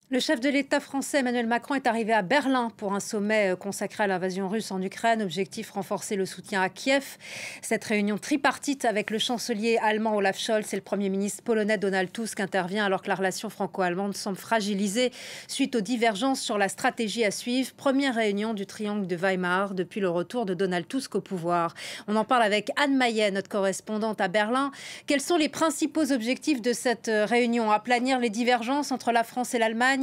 Le chef de l'État français Emmanuel Macron est arrivé à Berlin pour un sommet consacré à l'invasion russe en Ukraine. Objectif, renforcer le soutien à Kiev. Cette réunion tripartite avec le chancelier allemand Olaf Scholz et le Premier ministre polonais Donald Tusk intervient alors que la relation franco-allemande semble fragilisée suite aux divergences sur la stratégie à suivre. Première réunion du triangle de Weimar depuis le retour de Donald Tusk au pouvoir. On en parle avec Anne Maillet, notre correspondante à Berlin. Quels sont les principaux objectifs de cette réunion? Aplanir les divergences entre la France et l'Allemagne?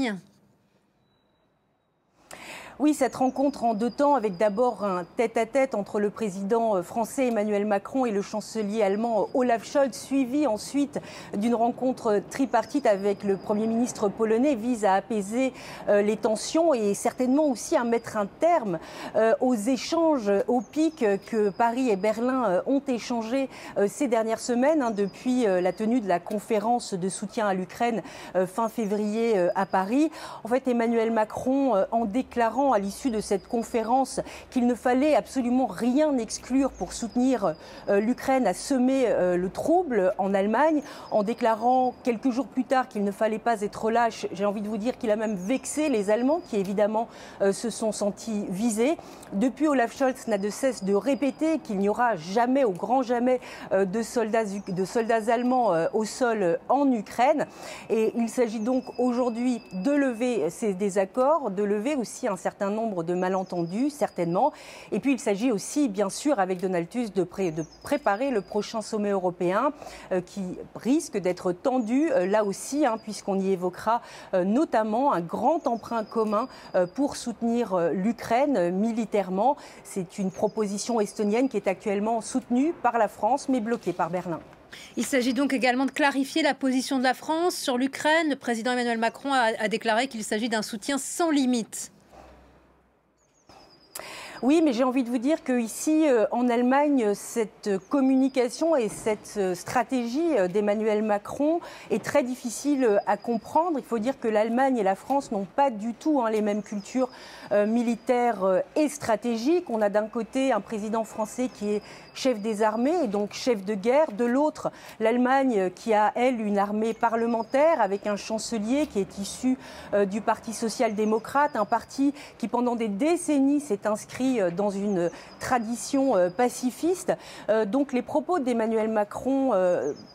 Oui, cette rencontre en deux temps avec d'abord un tête-à-tête entre le président français Emmanuel Macron et le chancelier allemand Olaf Scholz, suivi ensuite d'une rencontre tripartite avec le Premier ministre polonais, vise à apaiser les tensions et certainement aussi à mettre un terme aux échanges au pic que Paris et Berlin ont échangés ces dernières semaines depuis la tenue de la conférence de soutien à l'Ukraine fin février à Paris. En fait, Emmanuel Macron, en déclarant à l'issue de cette conférence qu'il ne fallait absolument rien exclure pour soutenir l'Ukraine, a semé le trouble en Allemagne en déclarant quelques jours plus tard qu'il ne fallait pas être lâche. J'ai envie de vous dire qu'il a même vexé les Allemands qui évidemment se sont sentis visés. Depuis, Olaf Scholz n'a de cesse de répéter qu'il n'y aura jamais, au grand jamais, de soldats allemands au sol en Ukraine. Et il s'agit donc aujourd'hui de lever ces désaccords, de lever aussi un certain nombre de malentendus, certainement. Et puis il s'agit aussi, bien sûr, avec Donald Tusk, de préparer le prochain sommet européen qui risque d'être tendu, là aussi, puisqu'on y évoquera notamment un grand emprunt commun pour soutenir l'Ukraine militairement. C'est une proposition estonienne qui est actuellement soutenue par la France, mais bloquée par Berlin. Il s'agit donc également de clarifier la position de la France sur l'Ukraine. Le président Emmanuel Macron a déclaré qu'il s'agit d'un soutien sans limite. Oui, mais j'ai envie de vous dire qu'ici, en Allemagne, cette communication et cette stratégie d'Emmanuel Macron est très difficile à comprendre. Il faut dire que l'Allemagne et la France n'ont pas du tout les mêmes cultures militaires et stratégiques. On a d'un côté un président français qui est chef des armées et donc chef de guerre. De l'autre, l'Allemagne qui a, elle, une armée parlementaire avec un chancelier qui est issu du Parti social-démocrate, un parti qui pendant des décennies s'est inscrit dans une tradition pacifiste. Donc les propos d'Emmanuel Macron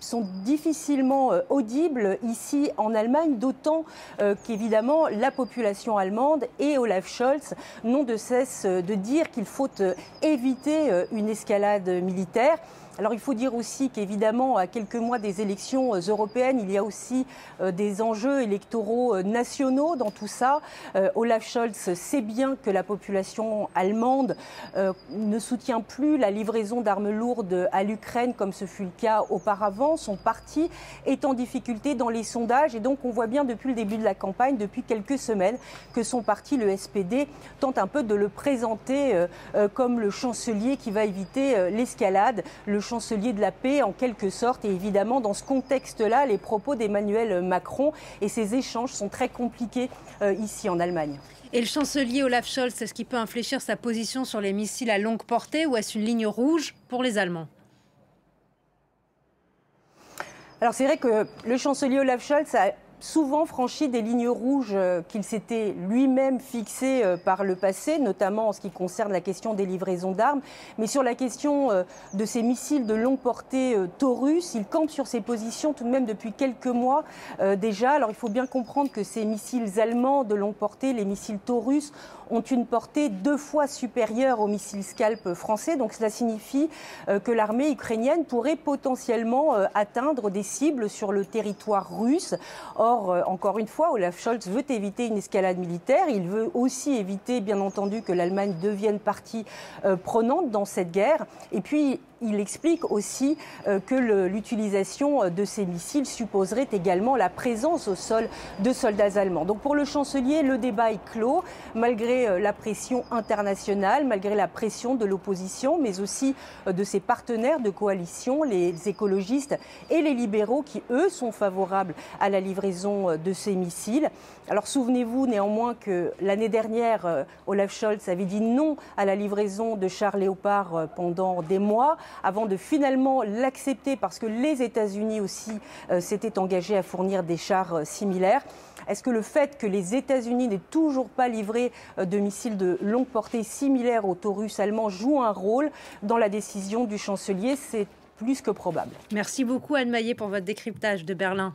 sont difficilement audibles ici en Allemagne, d'autant qu'évidemment la population allemande et Olaf Scholz n'ont de cesse de dire qu'il faut éviter une escalade militaire. Alors il faut dire aussi qu'évidemment, à quelques mois des élections européennes, il y a aussi des enjeux électoraux nationaux dans tout ça. Olaf Scholz sait bien que la population allemande ne soutient plus la livraison d'armes lourdes à l'Ukraine comme ce fut le cas auparavant. Son parti est en difficulté dans les sondages et donc on voit bien depuis le début de la campagne, depuis quelques semaines, que son parti, le SPD, tente un peu de le présenter comme le chancelier qui va éviter l'escalade, le chancelier de la paix en quelque sorte. Et évidemment, dans ce contexte-là, les propos d'Emmanuel Macron et ses échanges sont très compliqués ici en Allemagne. Et le chancelier Olaf Scholz, est-ce qu'il peut infléchir sa position sur les missiles à longue portée ou est-ce une ligne rouge pour les Allemands? Alors c'est vrai que le chancelier Olaf Scholz a souvent franchi des lignes rouges qu'il s'était lui-même fixées par le passé, notamment en ce qui concerne la question des livraisons d'armes. Mais sur la question de ces missiles de longue portée Taurus, il campe sur ses positions tout de même depuis quelques mois déjà. Alors il faut bien comprendre que ces missiles allemands de longue portée, les missiles Taurus, ont une portée 2 fois supérieure aux missiles Scalp français. Donc cela signifie que l'armée ukrainienne pourrait potentiellement atteindre des cibles sur le territoire russe. Or, encore une fois, Olaf Scholz veut éviter une escalade militaire. Il veut aussi éviter, bien entendu, que l'Allemagne devienne partie prenante dans cette guerre. Et puis, il explique aussi que l'utilisation de ces missiles supposerait également la présence au sol de soldats allemands. Donc pour le chancelier, le débat est clos, malgré la pression internationale, malgré la pression de l'opposition, mais aussi de ses partenaires de coalition, les écologistes et les libéraux qui, eux, sont favorables à la livraison de ces missiles. Alors souvenez-vous néanmoins que l'année dernière, Olaf Scholz avait dit non à la livraison de chars Léopard pendant des mois. avant de finalement l'accepter parce que les États-Unis aussi s'étaient engagés à fournir des chars similaires. Est-ce que le fait que les États-Unis n'aient toujours pas livré de missiles de longue portée similaires aux Taurus allemands joue un rôle dans la décision du chancelier? C'est plus que probable. Merci beaucoup Anne Maillet pour votre décryptage de Berlin.